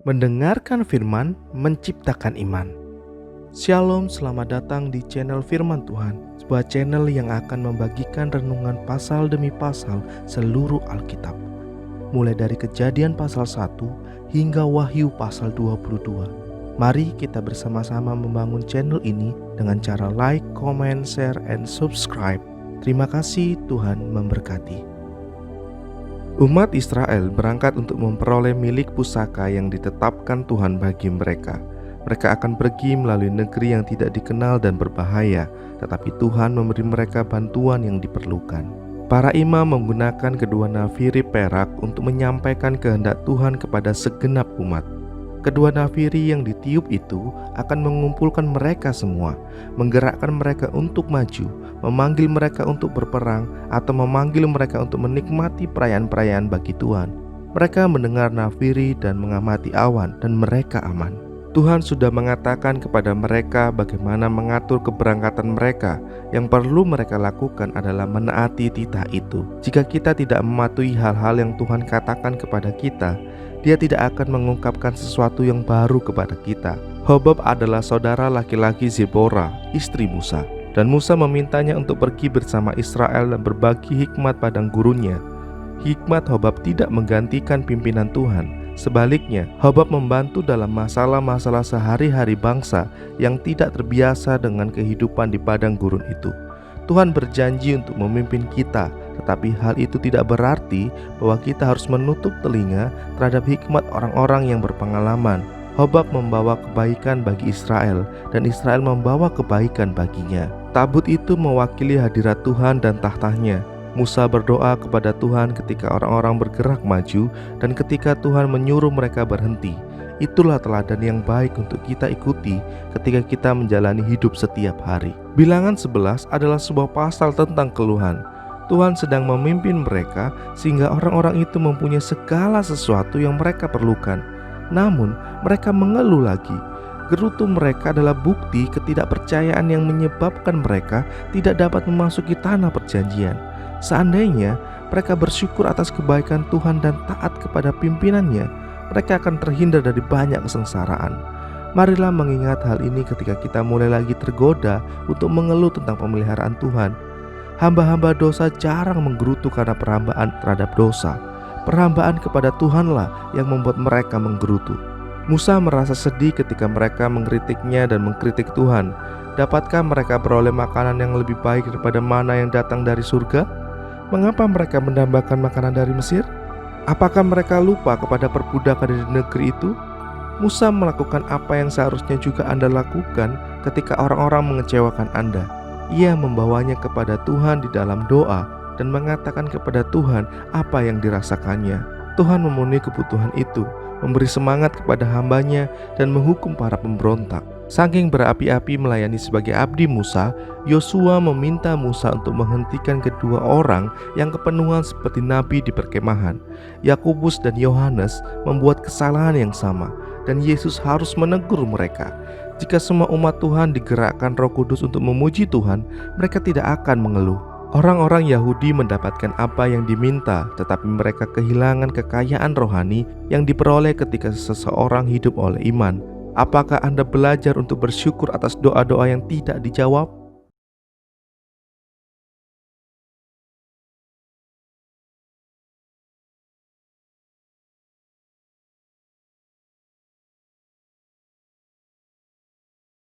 Mendengarkan firman, menciptakan iman. Shalom, selamat datang di channel Firman Tuhan, sebuah channel yang akan membagikan renungan pasal demi pasal seluruh Alkitab. Mulai dari Kejadian pasal 1 hingga Wahyu pasal 22. Mari kita bersama-sama membangun channel ini dengan cara like, comment, share, and subscribe. Terima kasih, Tuhan memberkati. Umat Israel berangkat untuk memperoleh milik pusaka yang ditetapkan Tuhan bagi mereka. Mereka akan pergi melalui negeri yang tidak dikenal dan berbahaya, tetapi Tuhan memberi mereka bantuan yang diperlukan. Para imam menggunakan kedua nafiri perak untuk menyampaikan kehendak Tuhan kepada segenap umat. Kedua nafiri yang ditiup itu akan mengumpulkan mereka semua, menggerakkan mereka untuk maju, memanggil mereka untuk berperang, atau memanggil mereka untuk menikmati perayaan-perayaan bagi Tuhan. Mereka mendengar nafiri dan mengamati awan, dan mereka aman. Tuhan sudah mengatakan kepada mereka bagaimana mengatur keberangkatan mereka. Yang perlu mereka lakukan adalah menaati titah itu. Jika kita tidak mematuhi hal-hal yang Tuhan katakan kepada kita, Dia tidak akan mengungkapkan sesuatu yang baru kepada kita. Hobab adalah saudara laki-laki Zipora, istri Musa. Dan Musa memintanya untuk pergi bersama Israel dan berbagi hikmat pada gurunya. Hikmat Hobab tidak menggantikan pimpinan Tuhan. Sebaliknya, Hobab membantu dalam masalah-masalah sehari-hari bangsa yang tidak terbiasa dengan kehidupan di padang gurun itu. Tuhan berjanji untuk memimpin kita, tetapi hal itu tidak berarti bahwa kita harus menutup telinga terhadap hikmat orang-orang yang berpengalaman. Hobab membawa kebaikan bagi Israel, dan Israel membawa kebaikan baginya. Tabut itu mewakili hadirat Tuhan dan tahtanya. Musa berdoa kepada Tuhan ketika orang-orang bergerak maju dan ketika Tuhan menyuruh mereka berhenti. Itulah teladan yang baik untuk kita ikuti ketika kita menjalani hidup setiap hari. Bilangan 11 adalah sebuah pasal tentang keluhan. Tuhan sedang memimpin mereka sehingga orang-orang itu mempunyai segala sesuatu yang mereka perlukan. Namun mereka mengeluh lagi. Gerutu mereka adalah bukti ketidakpercayaan yang menyebabkan mereka tidak dapat memasuki tanah perjanjian. Seandainya mereka bersyukur atas kebaikan Tuhan dan taat kepada pimpinannya, mereka akan terhindar dari banyak kesengsaraan. Marilah mengingat hal ini ketika kita mulai lagi tergoda untuk mengeluh tentang pemeliharaan Tuhan. Hamba-hamba dosa jarang menggerutu karena perhambaan terhadap dosa. Perhambaan kepada Tuhanlah yang membuat mereka menggerutu. Musa merasa sedih ketika mereka mengkritiknya dan mengkritik Tuhan. Dapatkah mereka beroleh makanan yang lebih baik daripada mana yang datang dari surga? Mengapa mereka mendambakan makanan dari Mesir? Apakah mereka lupa kepada perbudakan di negeri itu? Musa melakukan apa yang seharusnya juga Anda lakukan ketika orang-orang mengecewakan Anda. Ia membawanya kepada Tuhan di dalam doa dan mengatakan kepada Tuhan apa yang dirasakannya. Tuhan memenuhi kebutuhan itu, memberi semangat kepada hambanya dan menghukum para pemberontak. Saking berapi-api melayani sebagai abdi Musa, Yosua meminta Musa untuk menghentikan kedua orang yang kepenuhan seperti nabi di perkemahan. Yakobus dan Yohanes membuat kesalahan yang sama, dan Yesus harus menegur mereka. Jika semua umat Tuhan digerakkan Roh Kudus untuk memuji Tuhan, mereka tidak akan mengeluh. Orang-orang Yahudi mendapatkan apa yang diminta, tetapi mereka kehilangan kekayaan rohani yang diperoleh ketika seseorang hidup oleh iman. Apakah Anda belajar untuk bersyukur atas doa-doa yang tidak dijawab?